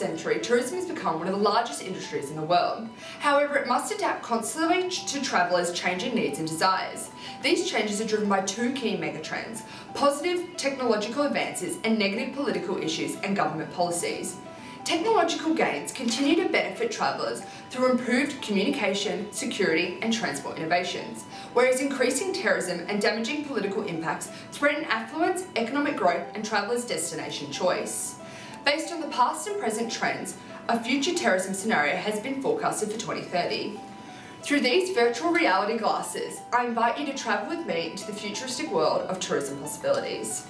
century, tourism has become one of the largest industries in the world. However, it must adapt constantly to travellers' changing needs and desires. These changes are driven by two key megatrends: positive technological advances and negative political issues and government policies. Technological gains continue to benefit travellers through improved communication, security and transport innovations, whereas increasing terrorism and damaging political impacts threaten affluence, economic growth and travellers' destination choice. Based on the past and present trends, a future terrorism scenario has been forecasted for 2030. Through these virtual reality glasses, I invite you to travel with me into the futuristic world of tourism possibilities.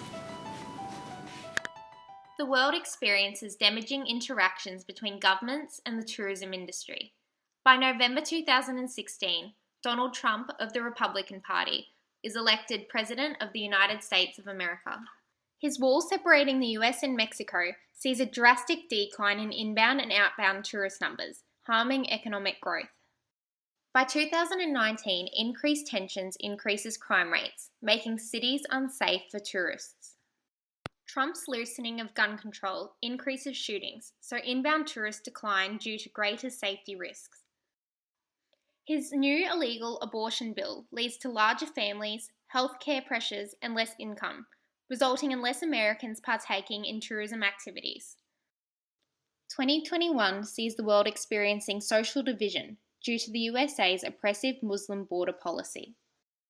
The world experiences damaging interactions between governments and the tourism industry. By November 2016, Donald Trump of the Republican Party is elected President of the United States of America. His wall separating the US and Mexico sees a drastic decline in inbound and outbound tourist numbers, harming economic growth. By 2019, increased tensions increases crime rates, making cities unsafe for tourists. Trump's loosening of gun control increases shootings, so inbound tourists decline due to greater safety risks. His new illegal abortion bill leads to larger families, healthcare pressures, and less income, resulting in less Americans partaking in tourism activities. 2021 sees the world experiencing social division due to the USA's oppressive Muslim border policy.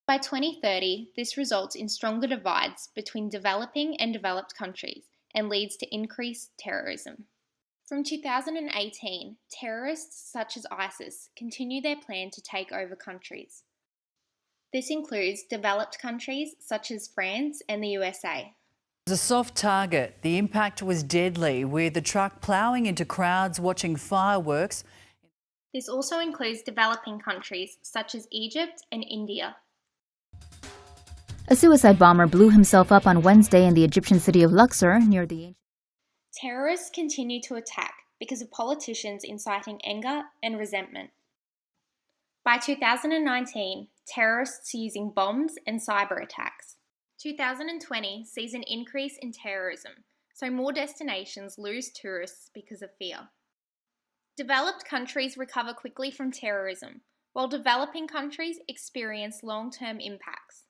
By 2030, this results in stronger divides between developing and developed countries and leads to increased terrorism. From 2018, terrorists such as ISIS continue their plan to take over countries. This includes developed countries such as France and the USA. It was a soft target. The impact was deadly, with the truck ploughing into crowds watching fireworks. This also includes developing countries such as Egypt and India. A suicide bomber blew himself up on Wednesday in the Egyptian city of Luxor near the ancient... Terrorists continue to attack because of politicians inciting anger and resentment. By 2019, terrorists using bombs and cyber attacks. 2020 sees an increase in terrorism, so more destinations lose tourists because of fear. Developed countries recover quickly from terrorism, while developing countries experience long-term impacts.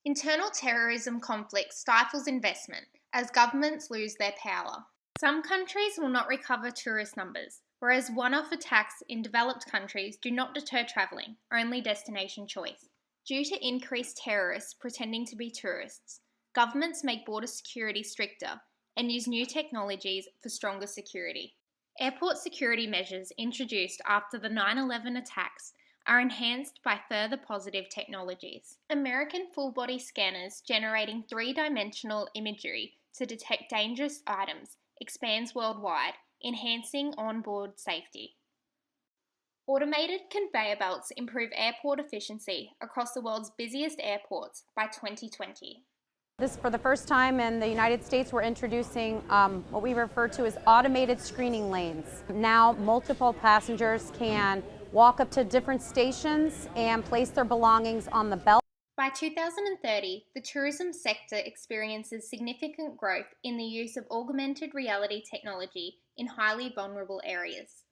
Internal terrorism conflict stifles investment as governments lose their power. Some countries will not recover tourist numbers, whereas one-off attacks in developed countries do not deter travelling, only destination choice. Due to increased terrorists pretending to be tourists, governments make border security stricter and use new technologies for stronger security. Airport security measures introduced after the 9/11 attacks are enhanced by further positive technologies. American full-body scanners generating three-dimensional imagery to detect dangerous items expands worldwide, enhancing onboard safety. Automated conveyor belts improve airport efficiency across the world's busiest airports by 2020. For the first time in the United States, we're introducing what we refer to as automated screening lanes. Now, multiple passengers can walk up to different stations and place their belongings on the belt. By 2030, the tourism sector experiences significant growth in the use of augmented reality technology in highly vulnerable areas.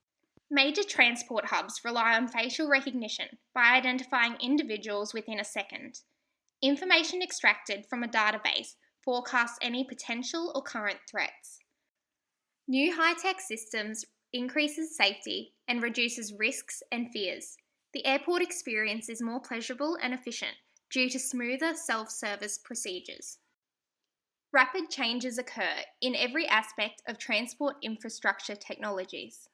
Major transport hubs rely on facial recognition by identifying individuals within a second. Information extracted from a database forecasts any potential or current threats. New high-tech systems increases safety and reduces risks and fears. The airport experience is more pleasurable and efficient due to smoother self-service procedures. Rapid changes occur in every aspect of transport infrastructure technologies.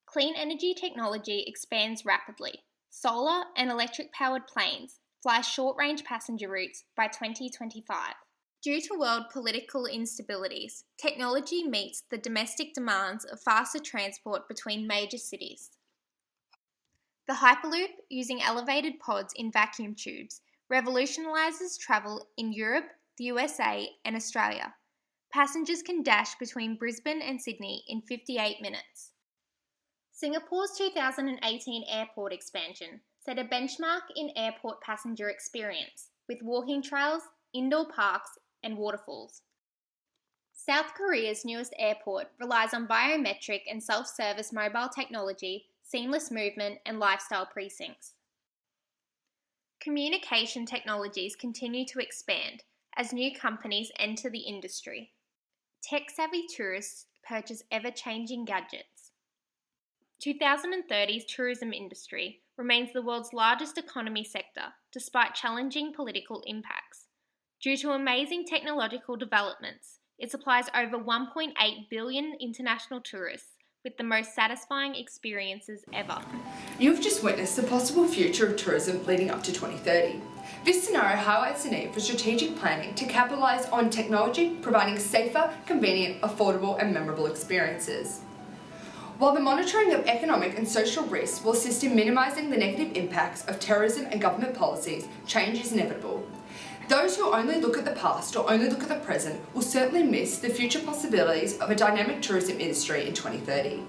Clean energy technology expands rapidly. Solar and electric-powered planes fly short-range passenger routes by 2025. Due to world political instabilities, technology meets the domestic demands of faster transport between major cities. The Hyperloop, using elevated pods in vacuum tubes, revolutionises travel in Europe, the USA and Australia. Passengers can dash between Brisbane and Sydney in 58 minutes. Singapore's 2018 airport expansion set a benchmark in airport passenger experience, with walking trails, indoor parks and waterfalls. South Korea's newest airport relies on biometric and self-service mobile technology, seamless movement, and lifestyle precincts. Communication technologies continue to expand as new companies enter the industry. Tech-savvy tourists purchase ever-changing gadgets. 2030's tourism industry remains the world's largest economy sector despite challenging political impacts. Due to amazing technological developments, it supplies over 1.8 billion international tourists with the most satisfying experiences ever. You've just witnessed the possible future of tourism leading up to 2030. This scenario highlights the need for strategic planning to capitalise on technology, providing safer, convenient, affordable and memorable experiences. While the monitoring of economic and social risks will assist in minimising the negative impacts of terrorism and government policies, change is inevitable. Those who only look at the past or only look at the present will certainly miss the future possibilities of a dynamic tourism industry in 2030.